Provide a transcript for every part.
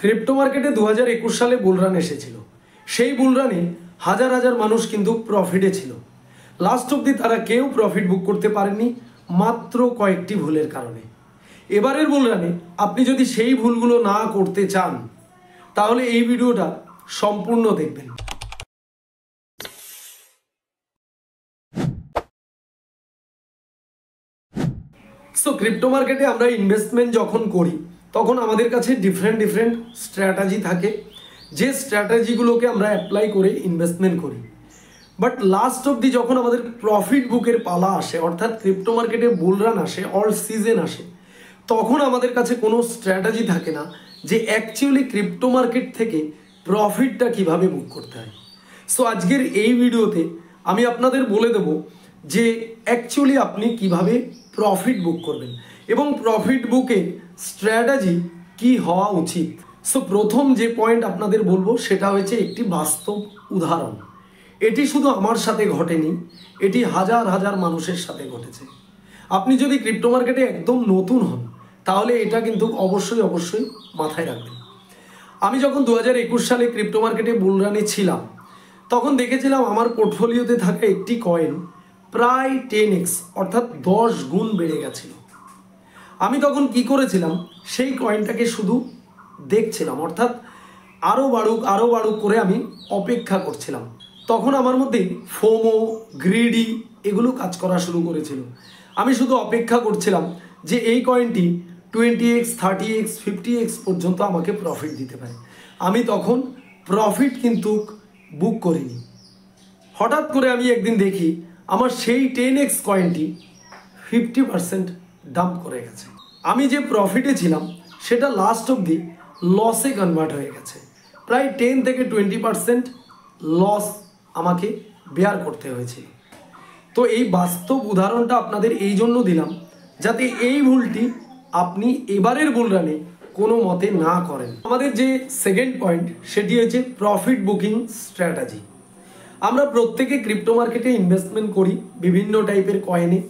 Crypto মার্কেটে 2021 সালে bull run এসেছিল। সেই বুলরানে হাজার হাজার মানুষ কিন্তু প্রফিটে ছিল। লাস্ট অবধি তারা কেউ প্রফিট বুক করতে পারেনি, মাত্র কয়েকটি ভুলের কারণে। এবারের বুলরানে আপনি যদি সেই ভুলগুলো না করতে চান তাহলে এই ভিডিওটা সম্পূর্ণ দেখবেন। সো ক্রিপ্টো মার্কেটে আমরা ইনভেস্টমেন্ট যখন করি তখন আমাদের কাছে ডিফারেন্ট স্ট্র্যাটেজি থাকে, যে স্ট্র্যাটেজিগুলোকে আমরা অ্যাপ্লাই করে ইনভেস্টমেন্ট করি। বাট লাস্ট অবধি যখন আমাদের প্রফিট বুকের পালা আসে, অর্থাৎ ক্রিপ্টো মার্কেটে বুলরান আসে, অল সিজন আসে, তখন আমাদের কাছে কোনো স্ট্র্যাটেজি থাকে না যে অ্যাকচুয়ালি ক্রিপ্টো মার্কেট থেকে প্রফিটটা কিভাবে বুক করতে হয়। সো আজকের এই ভিডিওতে আমি আপনাদের বলে দেব যে অ্যাকচুয়ালি আপনি কিভাবে প্রফিট বুক করবেন এবং প্রফিট বুকের স্ট্র্যাটেজি কি হওয়া উচিত। সো প্রথম যে পয়েন্ট আপনাদের বলবো সেটা হচ্ছে একটি বাস্তব উদাহরণ। এটি শুধু আমার সাথে ঘটেনি, এটি হাজার হাজার মানুষের সাথে ঘটেছে। আপনি যদি ক্রিপ্টো মার্কেটে একদম নতুন হন তাহলে এটা কিন্তু অবশ্যই মাথায় রাখবেন। আমি যখন 2021 সালে ক্রিপ্টো মার্কেটে বুলরানে ছিলাম তখন দেখেছিলাম আমার পোর্টফোলিওতে থাকা একটি কয়েন প্রায় 10x অর্থাৎ 10 গুণ বেড়ে গেছিল। আমি তখন কি করেছিলাম, সেই কয়েনটাকে শুধু দেখছিলাম, অর্থাৎ আরও বাড়ুক করে আমি অপেক্ষা করছিলাম। তখন আমার মধ্যে ফোমো, গ্রিডি এগুলো কাজ করা শুরু করেছিল। আমি শুধু অপেক্ষা করছিলাম যে এই কয়েনটি 20x, 30x, 50x পর্যন্ত আমাকে প্রফিট দিতে পারে। আমি তখন প্রফিট কিন্তু বুক করিনি। হঠাৎ করে আমি একদিন দেখি আমার সেই 10x কয়েনটি 50% ডাম্প করে গেছে। আমি যে প্রফিটে ছিলাম সেটা লাস্ট অবধি লসে কনভার্ট হয়ে গেছে। প্রায় 10 থেকে 20% লস আমাকে বেয়ার করতে হয়েছিল। তো এই বাস্তব উদাহরণটা আপনাদের এই জন্য দিলাম যাতে এই ভুলটি আপনি এবারের বুলরানে কোনো মতে না করেন। আমাদের যে সেকেন্ড পয়েন্ট সেটি হচ্ছে প্রফিট বুকিং স্ট্র্যাটেজি। আমরা প্রত্যেকে ক্রিপ্টো মার্কেটে ইনভেস্টমেন্ট করি বিভিন্ন টাইপের কয়েনে,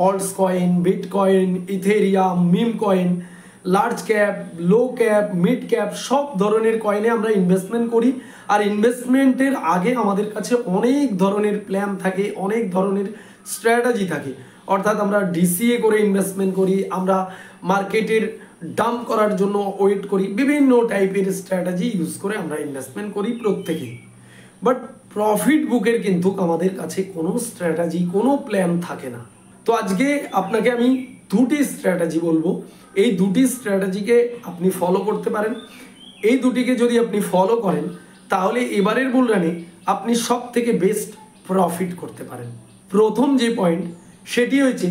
alts coin, bitcoin, ethereum, meme coin, large cap, low cap, mid cap, সব ধরনের কয়েনে আমরা ইনভেস্টমেন্ট করি। আর ইনভেস্টমেন্টের আগে আমাদের কাছে অনেক ধরনের প্ল্যান থাকে, অনেক ধরনের স্ট্র্যাটেজি থাকে। অর্থাৎ আমরা ডিসিএ করে ইনভেস্টমেন্ট করি, আমরা মার্কেটের ডাম্প করার জন্য ওয়েট করি, বিভিন্ন টাইপের স্ট্র্যাটেজি ইউজ করে আমরা ইনভেস্টমেন্ট করি প্রত্যেকেই। বাট প্রফিট বুকের কিন্তু আমাদের কাছে কোনো স্ট্র্যাটেজি, কোনো প্ল্যান থাকে না। তো আজকে আপনাকে আমি দুটি স্ট্র্যাটেজি বলবো, এই দুটি স্ট্র্যাটেজিকে আপনি ফলো করতে পারেন। এই দুটিকে যদি আপনি ফলো করেন তাহলে এবারের বুলরানে আপনি সব থেকে বেস্ট প্রফিট করতে পারেন। প্রথম যে পয়েন্ট সেটি হচ্ছে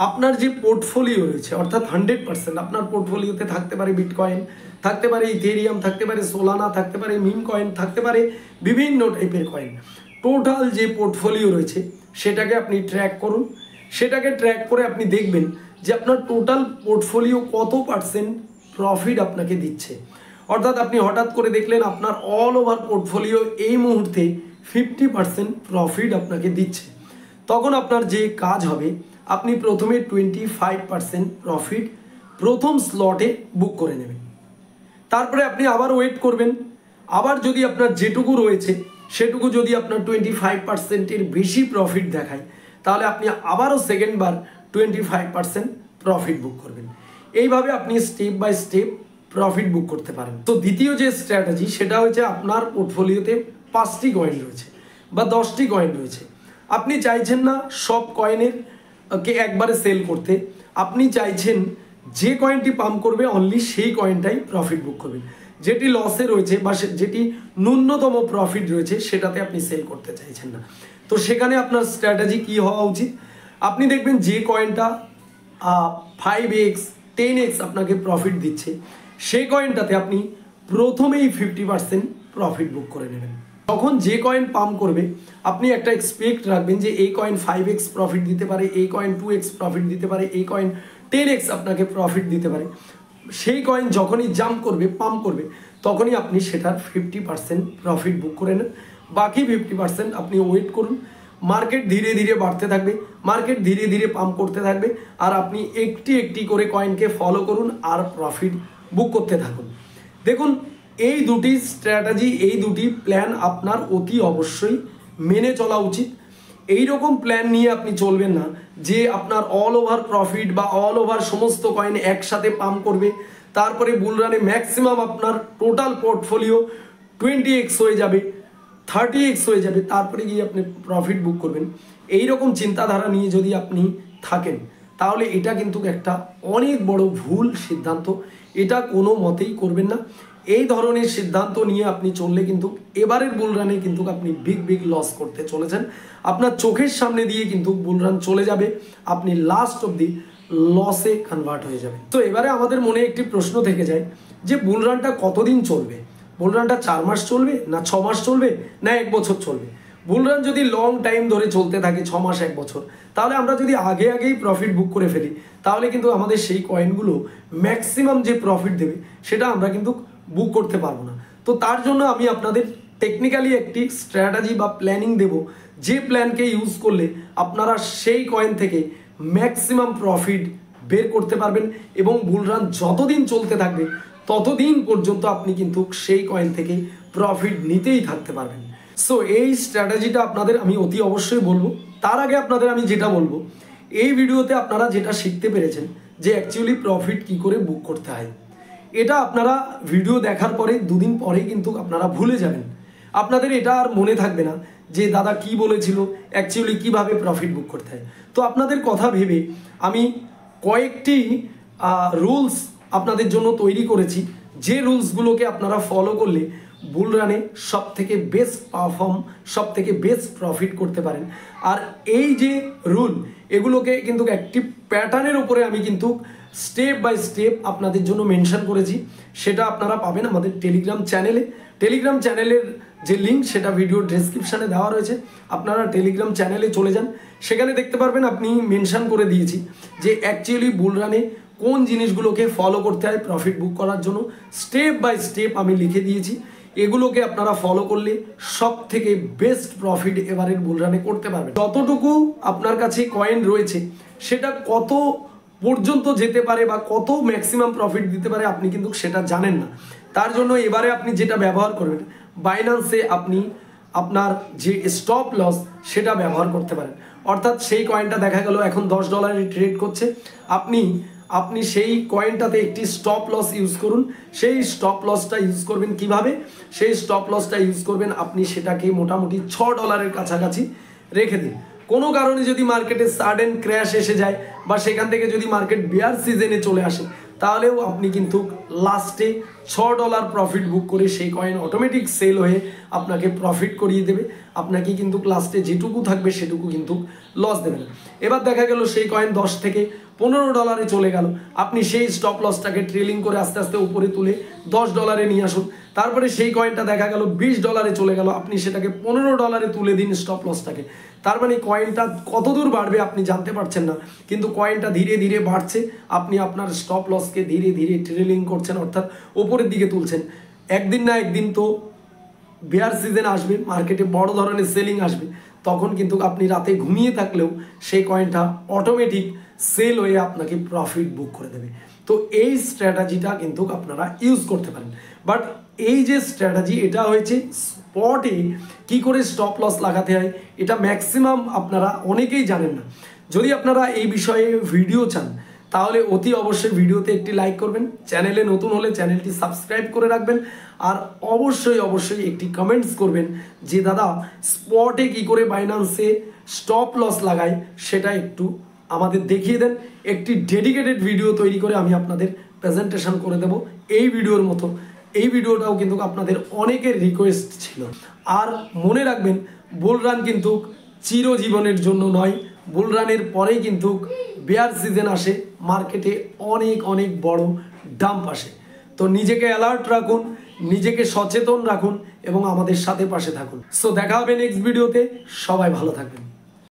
আপনার যে পোর্টফোলিও রয়েছে, অর্থাৎ 100% আপনার পোর্টফোলিওতে থাকতে পারে বিটকয়েন, থাকতে পারে ইথেরিয়াম, থাকতে পারে সোলানা, থাকতে পারে মিম কয়েন, থাকতে পারে বিভিন্ন টাইপের কয়েন। টোটাল যে পোর্টফোলিও রয়েছে সেটাকে আপনি ট্র্যাক করুন। সেটাকে ট্র্যাক করে আপনি দেখবেন যে আপনার টোটাল পোর্টফোলিও কত পার্সেন্ট প্রফিট আপনাকে দিচ্ছে। অর্থাৎ আপনি হঠাৎ করে দেখলেন আপনার অল ওভার পোর্টফোলিও এই মুহূর্তে 50% প্রফিট আপনাকে দিচ্ছে। তখন আপনার যে কাজ হবে, আপনি প্রথমে 25% প্রফিট প্রথম স্লটে বুক করে নেবেন। তারপরে আপনি আবার ওয়েট করবেন। আবার যদি আপনার যেটুকু রয়েছে সেটুকু যদি আপনার 25%-এর বেশি প্রফিট দেখায় তাহলে আপনি আবারও সেকেন্ডবার 25% প্রফিট বুক করবেন। এইভাবে আপনি step by step profit book করতে পারেন। তো দ্বিতীয় যে স্ট্র্যাটেজি সেটা হচ্ছে আপনার পোর্টফোলিওতে 5টি কয়েন রয়েছে বা 10টি কয়েন রয়েছে। আপনি চাইছেন না সব কয়েনের কে একবারে সেল করতে, আপনি চাইছেন যে কয়েনটি পাম্প করবে অনলি সেই কয়েনটাই প্রফিট বুক করবেন। যেটি লসে রয়েছে বা যেটি ন্যূনতম প্রফিট রয়েছে সেটাতে আপনি সেল করতে চাইছেন না। তো সেখানে আপনার স্ট্র্যাটেজি কি হওয়া উচিত, আপনি দেখবেন যে কয়েনটা 5x, 10x আপনাকে প্রফিট দিচ্ছে সেই কয়েনটাতে আপনি প্রথমেই 50% প্রফিট বুক করে নেবেন। তখন যে কয়েন পাম্প করবে আপনি একটা এক্সপেক্ট রাখবেন যে এই কয়েন 5x প্রফিট দিতে পারে, এই কয়েন 2x প্রফিট দিতে পারে, এই কয়েন 10x আপনাকে প্রফিট দিতে পারে। সেই কয়েন যখনই জাম্প করবে, পাম্প করবে, তখনই আপনি সেটার 50% প্রফিট বুক করে নেন। বাকি 50% আপনি ওয়েট করুন। মার্কেট ধীরে ধীরে বাড়তে থাকবে, মার্কেট ধীরে ধীরে পাম্প করতে থাকবে, আর আপনি একটি একটি করে কয়েনকে ফলো করুন আর প্রফিট বুক করতে থাকুন। দেখুন এই দুটি স্ট্র্যাটেজি, এই দুটি প্ল্যান আপনার অতি অবশ্যই মেনে চলা উচিত। এই রকম প্ল্যান নিয়ে আপনি চলবেন না যে আপনার অল ওভার প্রফিট বা অল ওভার সমস্ত কয়েন একসাথে পাম্প করবে, তারপরে বুল রানে ম্যাক্সিমাম আপনার টোটাল পোর্টফোলিও 20x হয়ে যাবে, 30x হয়ে যাবে, তারপরে গিয়ে আপনি প্রফিট বুক করবেন। এই রকম চিন্তাধারা নিয়ে যদি আপনি থাকেন তাহলে এটা কিন্তু একটা অনেক বড় ভুল সিদ্ধান্ত। এটা কোনো মতেই করবেন না। এই ধরনের সিদ্ধান্ত নিয়ে আপনি চললে কিন্তু এবারের বুল রানে কিন্তু আপনি বিগ লস করতে চলেছেন। আপনার চোখের সামনে দিয়ে কিন্তু বুল রান চলে যাবে, আপনি লাস্ট অবধি লসে কনভার্ট হয়ে যাবে। তো এবারে আমাদের মনে একটি প্রশ্ন থেকে যায় যে বুল রানটা কতদিন চলবে? বুল রানটা 4 মাস চলবে, না 6 মাস চলবে, না 1 বছর চলবে? বুল রান যদি লং টাইম ধরে চলতে থাকে 6 মাস 1 বছর, তাহলে আমরা যদি আগেই প্রফিট বুক করে ফেলি তাহলে কিন্তু আমাদের সেই কয়েনগুলো ম্যাক্সিমাম যে প্রফিট দেবে সেটা আমরা কিন্তু বুক করতে পারবো না। তো তার জন্য আমি আপনাদের টেকনিক্যালি একটি স্ট্র্যাটেজি বা প্ল্যানিং দেব, যে প্ল্যানকে ইউজ করলে আপনারা সেই কয়েন থেকে ম্যাক্সিমাম প্রফিট বের করতে পারবেন এবং বুল রান যতদিন চলতে থাকবে ততদিন পর্যন্ত আপনি কিন্তু সেই কয়েন থেকে প্রফিট নিতেই থাকতে পারবেন। সো এই স্ট্র্যাটেজিটা আপনাদের আমি অতি অবশ্যই বলবো। তার আগে আপনাদের আমি যেটা বলবো, এই ভিডিওতে আপনারা যেটা শিখতে পেরেছেন যে অ্যাকচুয়ালি প্রফিট কি করে বুক করতে হয়, এটা আপনারা ভিডিও দেখার পরে 2 দিন পরেই কিন্তু আপনারা ভুলে যাবেন। আপনাদের এটা আর মনে থাকবে না যে দাদা কি বলেছিল, অ্যাকচুয়ালি কিভাবে প্রফিট বুক করতে হয়। তো আপনাদের কথা ভেবে আমি কয়েকটি রুলস আপনাদের জন্য তৈরি করেছি, যে রুলসগুলোকে আপনারা ফলো করলে বুল রানে সব থেকে বেস্ট পারফর্ম, সব থেকে বেস্ট প্রফিট করতে পারেন। আর এই যে রুল, এগুলোকে কিন্তু একটি প্যাটার্নের উপরে আমি কিন্তু স্টেপ বাই স্টেপ আপনাদের জন্য মেনশন করেছি। সেটা আপনারা পাবেন আমাদের টেলিগ্রাম চ্যানেলে। টেলিগ্রাম চ্যানেলের যে লিঙ্ক সেটা ভিডিও ডেসক্রিপশানে দেওয়া রয়েছে, আপনারা টেলিগ্রাম চ্যানেলে চলে যান, সেখানে দেখতে পারবেন আপনি মেনশন করে দিয়েছি যে অ্যাকচুয়ালি বুল রানে কোন জিনিসগুলোকে ফলো করতে হয় প্রফিট বুক করার জন্য। স্টেপ বাই স্টেপ আমি লিখে দিয়েছি, এগুলোকে আপনারা ফলো করলে সব থেকে বেস্ট প্রফিট এবারের বুল রানে করতে পারবেন। যতটুকু আপনার কাছে কয়েন রয়েছে সেটা কত পর্যন্ত যেতে পারে বা কত ম্যাক্সিমাম প্রফিট দিতে পারে আপনি কিন্তু সেটা জানেন না। তার জন্য এবারে আপনি যেটা ব্যবহার করবেন, বাইন্যান্সে আপনি আপনার যে স্টপ লস সেটা ব্যবহার করতে পারেন। অর্থাৎ সেই কয়েনটা দেখা গেল এখন $10 ট্রেড করছে, আপনি সেই কয়েনটাতে একটি স্টপ লস ইউজ করুন। সেই স্টপ লসটা ইউজ করবেন কিভাবে? সেই স্টপ লসটা ইউজ করবেন আপনি সেটাকে মোটামুটি $6 কাছাকাছি রেখে দিন। কোনো কারণে যদি মার্কেটে সাডেন ক্র্যাশ এসে যায় বা সেখান থেকে যদি মার্কেট বিয়ার সিজনে চলে আসে, তাহলেও আপনি কিন্তু লাস্টে $6 প্রফিট বুক করে সেই কয়েন অটোমেটিক সেল হয়ে আপনাকে প্রফিট করিয়ে দেবে। আপনাকে কিন্তু লাস্টে যেটুকু থাকবে সেটুকু কিন্তু লস দেবে না। এবার দেখা গেল সেই কয়েন $10 থেকে $15 চলে গেল, আপনি সেই স্টপ লসটাকে ট্রেলিং করে আস্তে আস্তে উপরে তুলে $10 নিয়ে আসুন। তারপরে সেই কয়েনটা দেখা গেল $20 চলে গেল, আপনি সেটাকে $15 তুলে দিন স্টপ লসটাকে। তার মানে কয়েনটা কত দূর বাড়বে আপনি জানতে পারছেন না, কিন্তু কয়েনটা ধীরে ধীরে বাড়ছে, আপনি আপনার স্টপ লসকে ধীরে ধীরে ট্রেলিং করছেন, অর্থাৎ ওপরের দিকে তুলছেন। একদিন না একদিন তো বেয়ার সিজন আসবে, মার্কেটে বড় ধরনের সেলিং আসবে, তখন কিন্তু আপনি রাতে ঘুমিয়ে থাকলেও সেই কয়েনটা অটোমেটিক সেল হয়ে আপনাকে প্রফিট বুক করে দেবে। তো এই স্ট্র্যাটেজিটা কিন্তু আপনারা ইউজ করতে পারেন। বাট এই যে স্ট্র্যাটেজি, এটা হয়েছে স্পটে কি করে স্টপ লস লাগাতে হয়, এটা ম্যাক্সিমাম আপনারা অনেকেই জানেন না। যদি আপনারা এই বিষয়ে ভিডিও চান তাহলে অতি অবশ্যই ভিডিওতে একটি লাইক করবেন, চ্যানেলে নতুন হলে চ্যানেলটি সাবস্ক্রাইব করে রাখবেন, আর অবশ্যই একটি কমেন্টস করবেন যে দাদা স্পটে কি করে বাইন্যান্সে স্টপ লস লাগায় সেটা একটু আমাদের দেখিয়ে দেন। একটি ডেডিকেটেড ভিডিও তৈরি করে আমি আপনাদের প্রেজেন্টেশন করে দেব এই ভিডিওর মতো। এই ভিডিওটাও কিন্তু আপনাদের অনেকের রিকোয়েস্ট ছিল। আর মনে রাখবেন, বুল রান কিন্তু চিরজীবনের জন্য নয়, বুল রানের পরেই কিন্তু বেয়ার সিজন আসে, মার্কেটে অনেক বড় ডাম্প আসে। তো নিজেকে অ্যালার্ট রাখুন, নিজেকে সচেতন রাখুন এবং আমাদের সাথে পাশে থাকুন। সো দেখা হবে নেক্সট ভিডিওতে, সবাই ভালো থাকবেন।